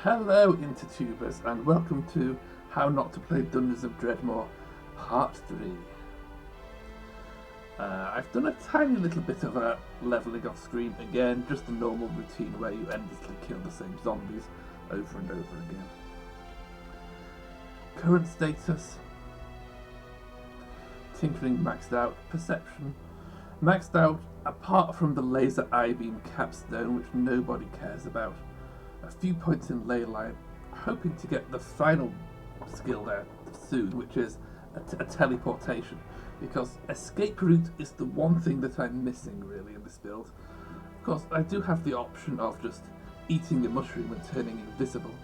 Hello intertubers and welcome to How Not to Play Dungeons of Dredmor Part 3. I've done a tiny little bit of a levelling off screen again, just the normal routine where you endlessly kill the same zombies over and over again. Current status: Tinkering maxed out, Perception maxed out apart from the laser eye beam capstone which nobody cares about. A few points in ley line, hoping to get the final skill there soon, which is a teleportation, because escape route is the one thing that I'm missing really in this build. Of course, I do have the option of just eating a mushroom and turning invisible,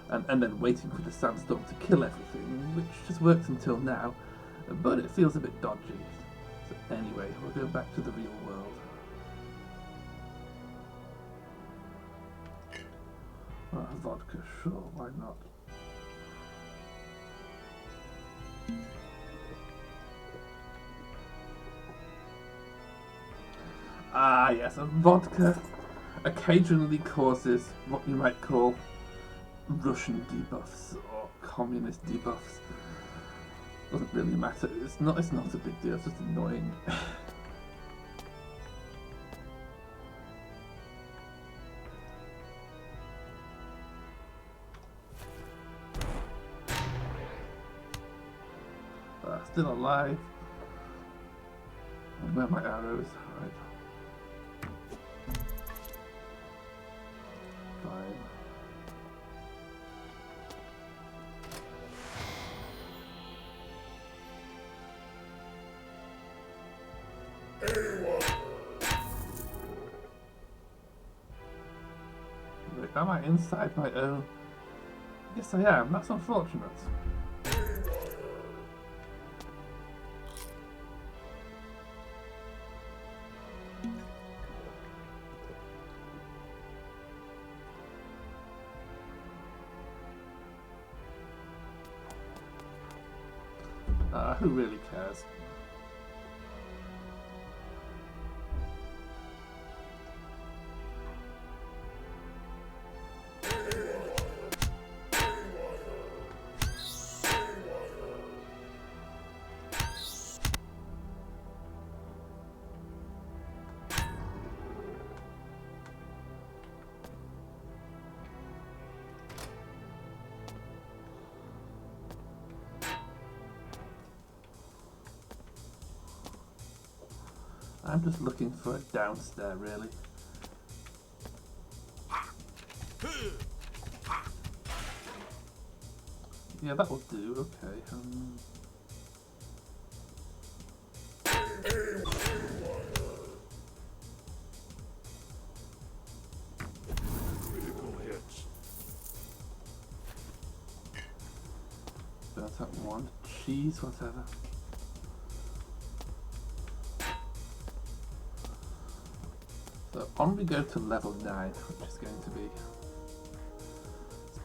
and then waiting for the sandstorm to kill everything, which has worked until now, but it feels a bit dodgy. So anyway, we'll go back to the real world. Vodka, sure, why not? Ah yes, a vodka occasionally causes what you might call Russian debuffs or communist debuffs. Doesn't really matter. It's not a big deal, it's just annoying. Still alive. And where are my arrows? Right. Fine. Wait, am I inside my own? Yes I am, that's unfortunate. Who really cares? I'm just looking for a downstairs, really. Yeah, that will do, okay. That's that one. Cheese, whatever. So on we go to level 9, which is going to be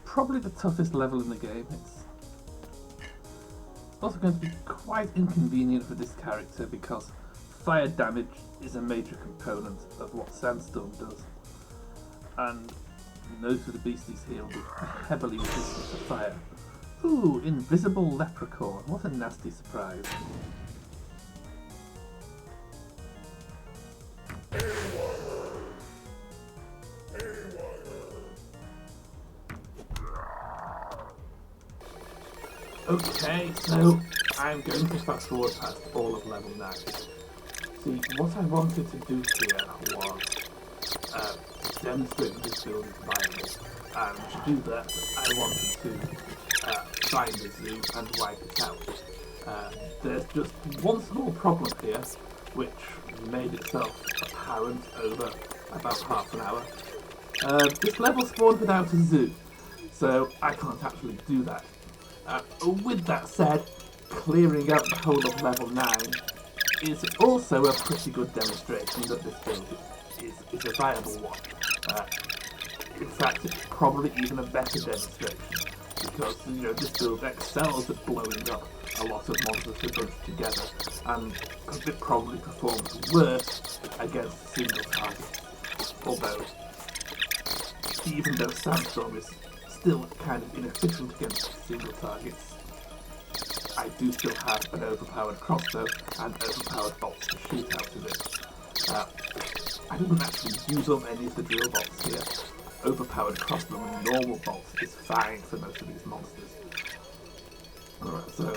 probably the toughest level in the game. It's also going to be quite inconvenient for this character because fire damage is a major component of what Sandstorm does, and most of the beasties here will be heavily resistant to fire. Ooh, invisible leprechaun, what a nasty surprise. Okay, so I'm going to fast forward past all of level 9. See, what I wanted to do here was demonstrate that this build is viable, and to do that I wanted to find the zoo and wipe it out. There's just one small problem here, which made itself apparent over about half an hour. This level spawned without a zoo, so I can't actually do that. With that said, clearing out the whole of level 9 is also a pretty good demonstration that this build is a viable one. In fact, it's probably even a better demonstration because this build excels at blowing up a lot of monsters to bunch together, and it probably performs worse against single targets. Although even though Sandstorm is still kind of inefficient against single targets, I do still have an overpowered crossbow and overpowered bolts to shoot out of it. I didn't actually use up any of the drill bolts here. Overpowered crossbow and normal bolts is fine for most of these monsters. Alright, so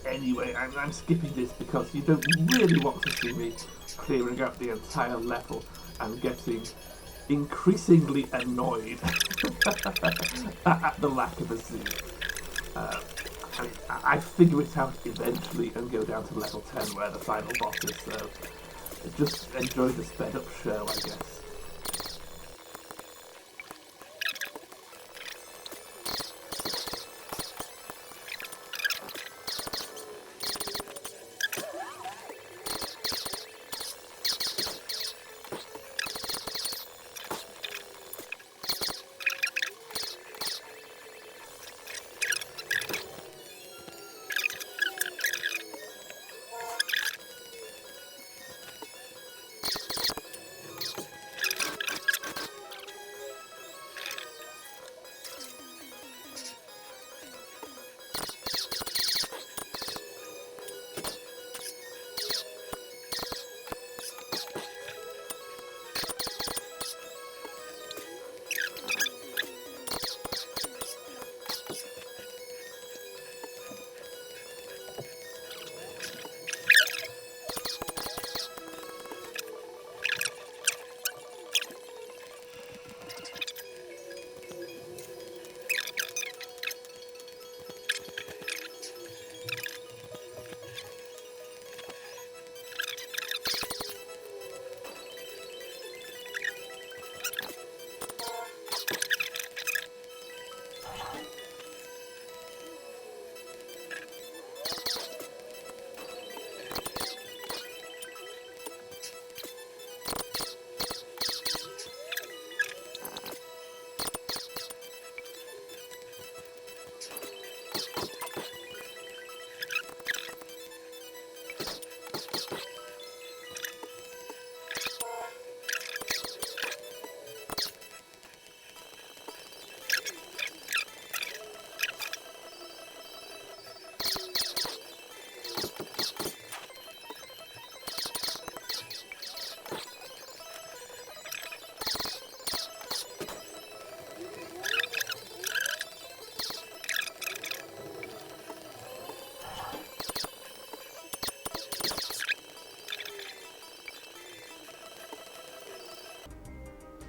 anyway, I'm skipping this because you don't really want to see me clearing out the entire level and getting increasingly annoyed at the lack of a zoo. I figure it out eventually and go down to level 10 where the final boss is, so just enjoy the sped up show, I guess.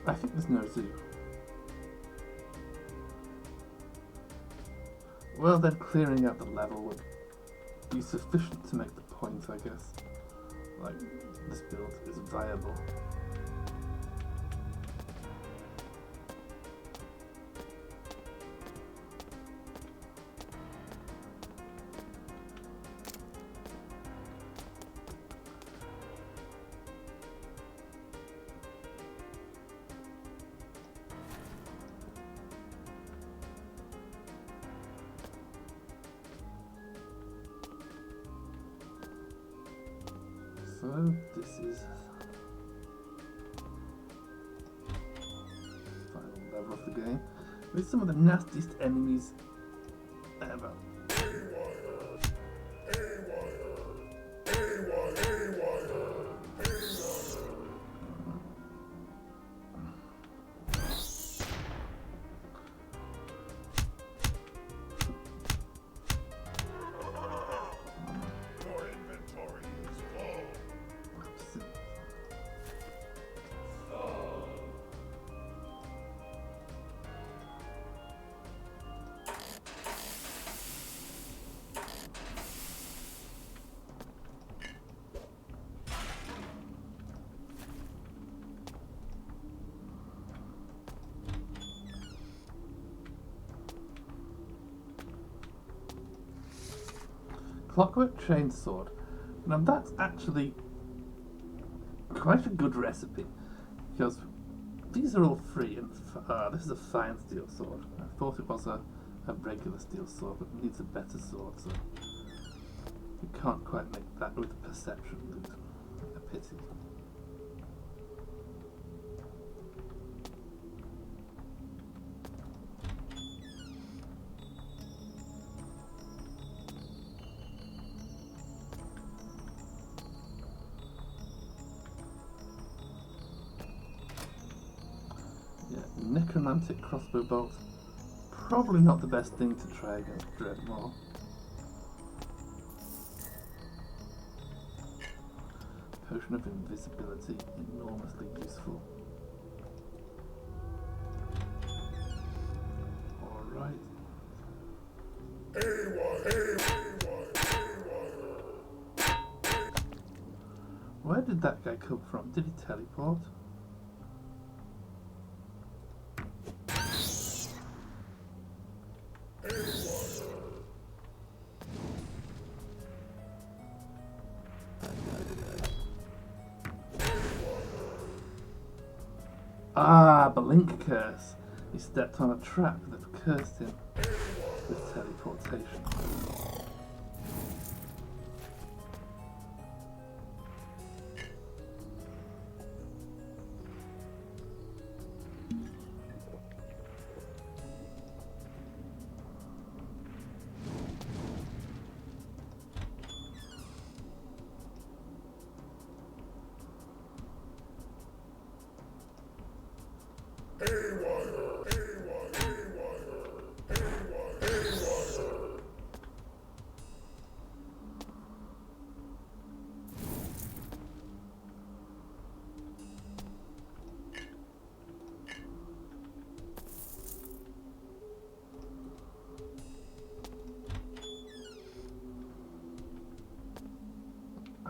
I think there's no zoo. Well then, clearing out the level would be sufficient to make the point, I guess. Like, this build is viable. So this is final level of the game with some of the nastiest enemies ever. Clockwork Chainsword. Now that's actually quite a good recipe because these are all free and this is a fine steel sword. I thought it was a regular steel sword, but it needs a better sword, so you can't quite make that with perception loot. A pity. necromantic crossbow bolt. Probably not the best thing to try against Dead-mor. Potion of invisibility, enormously useful. Alright. Where did that guy come from? Did he teleport? Ah, Blink Curse. He stepped on a trap that cursed him with teleportation.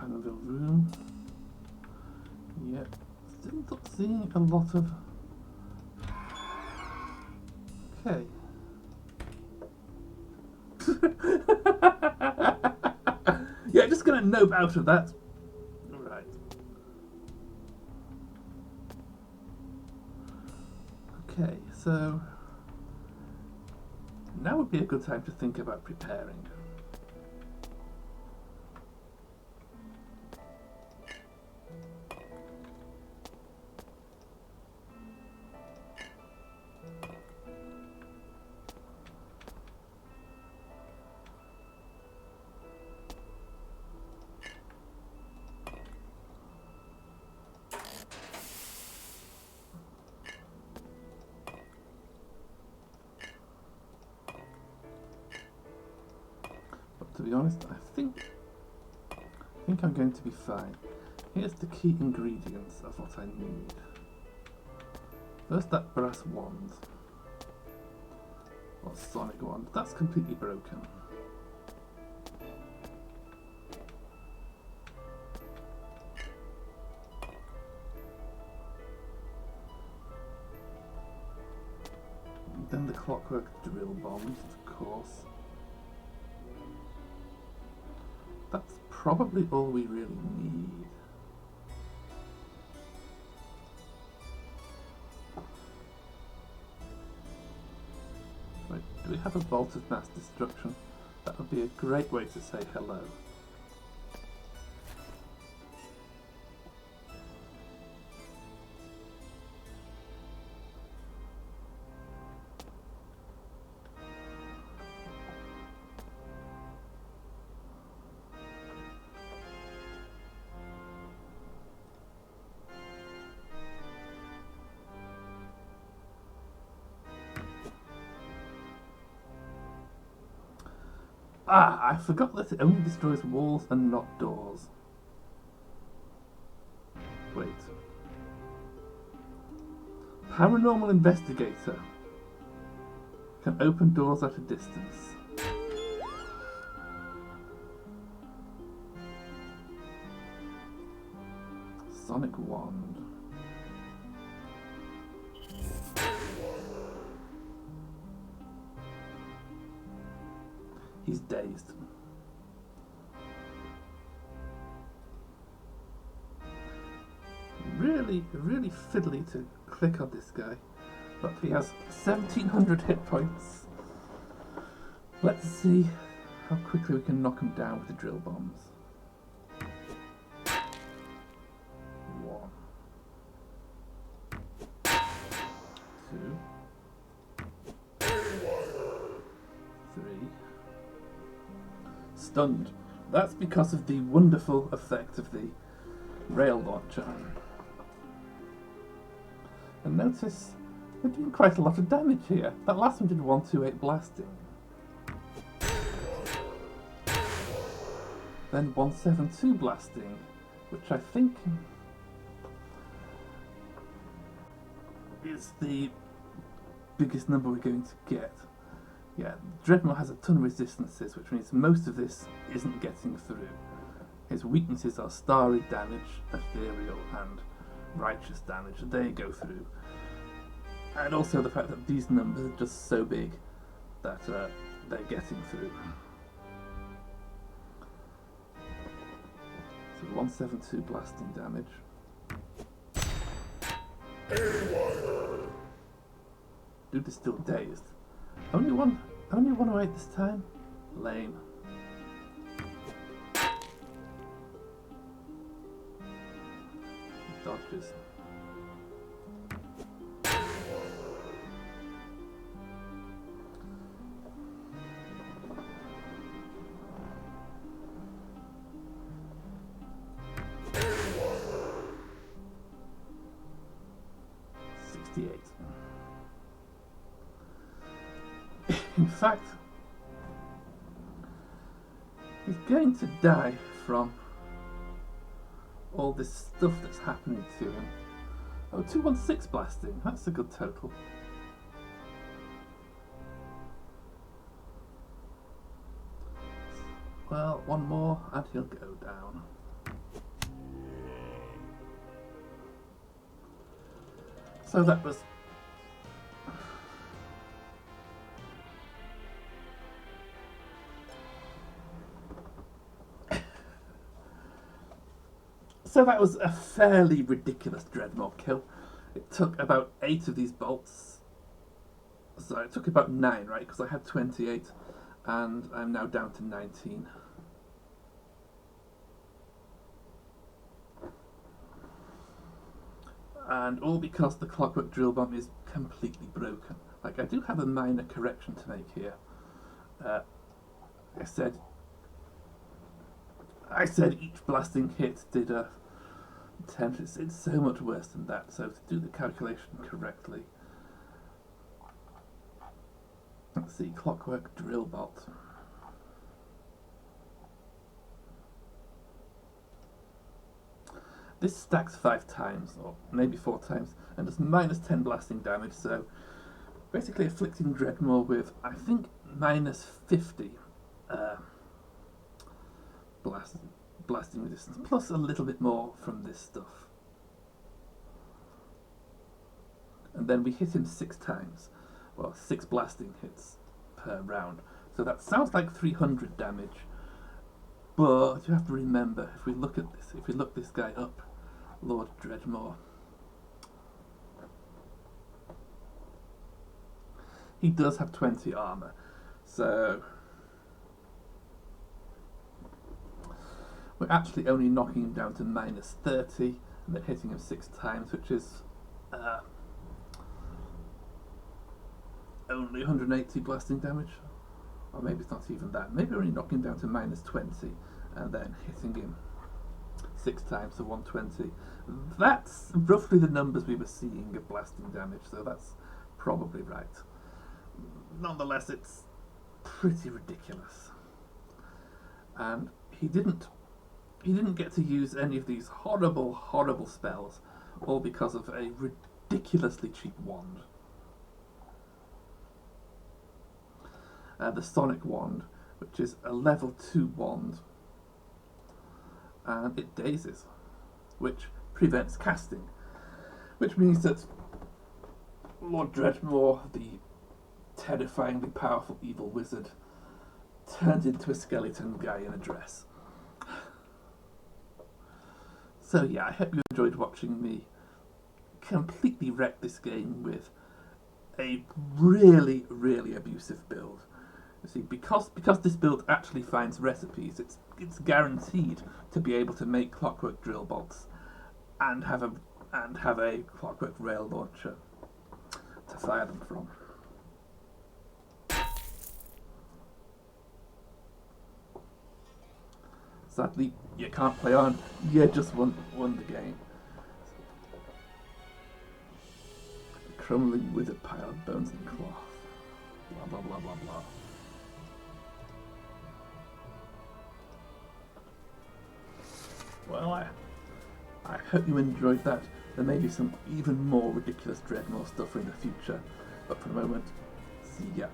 Anvil room. Yep. Still not seeing a lot of. Okay. Yeah, just gonna nope out of that. Right. Okay, so now would be a good time to think about preparing. To be honest, I think I'm going to be fine. Here's the key ingredients of what I need. First, that brass wand. Or sonic wand. That's completely broken. And then the clockwork drill bombs, of course. That's probably all we really need. Right, do we have a vault of mass destruction? That would be a great way to say hello. Ah, I forgot that it only destroys walls and not doors. Wait. Paranormal Investigator can open doors at a distance. Sonic Wand. He's dazed. Really fiddly to click on this guy, but he has 1700 hit points. Let's see how quickly we can knock him down with the drill bombs. 1, 2, 3. Stunned. That's because of the wonderful effect of the rail launcher. And notice We're doing quite a lot of damage here. That last one did 128 blasting. Then 172 blasting, which I think is the biggest number we're going to get. Yeah, Dredmor has a ton of resistances, which means most of this isn't getting through. His weaknesses are starry damage, ethereal, and righteous damage. They go through. And also the fact that these numbers are just so big that they're getting through. So 172 blasting damage. Dude is still dazed. Only 108 this time? Lame. Dodges. In fact, he's going to die from all this stuff that's happening to him. Oh, 216 blasting, that's a good total. Well, one more and he'll go down. So that was a fairly ridiculous Dredmor kill. It took about 8 of these bolts. So it took about 9, right? Because I had 28 and I'm now down to 19. And all because the clockwork drill bomb is completely broken. Like, I do have a minor correction to make here. I said each blasting hit did a 10. It's so much worse than that. So to do the calculation correctly, let's see, clockwork drill bolt. This stacks 5 times, or maybe 4 times, and does minus 10 blasting damage, so basically afflicting Dredmor with, I think, minus 50 blasting resistance, plus a little bit more from this stuff. And then we hit him 6 times, well, 6 blasting hits per round. So that sounds like 300 damage, but you have to remember, if we look at this, if we look this guy up, Lord Dredmor, he does have 20 armor, so we're actually only knocking him down to minus 30 and then hitting him 6 times, which is only 180 blasting damage, or maybe it's not even that. Maybe we're only knocking him down to minus 20 and then hitting him 6 times to 120. That's roughly the numbers we were seeing of blasting damage, so that's probably right. Nonetheless, it's pretty ridiculous. And he didn't get to use any of these horrible, horrible spells, all because of a ridiculously cheap wand. The Sonic Wand, which is a level 2 wand, and it dazes, which prevents casting, which means that Lord Dredmor, the terrifyingly powerful evil wizard, turned into a skeleton guy in a dress. So yeah, I hope you enjoyed watching me completely wreck this game with a really, really abusive build. You see, because this build actually finds recipes, it's guaranteed to be able to make clockwork drill bolts and have a clockwork rail launcher to fire them from. Sadly, you can't play on. You just won the game. crumbling withered pile of bones and cloth. Blah blah blah blah blah. Well, I hope you enjoyed that. There may be some even more ridiculous Dredmor stuff in the future, but for the moment, see ya.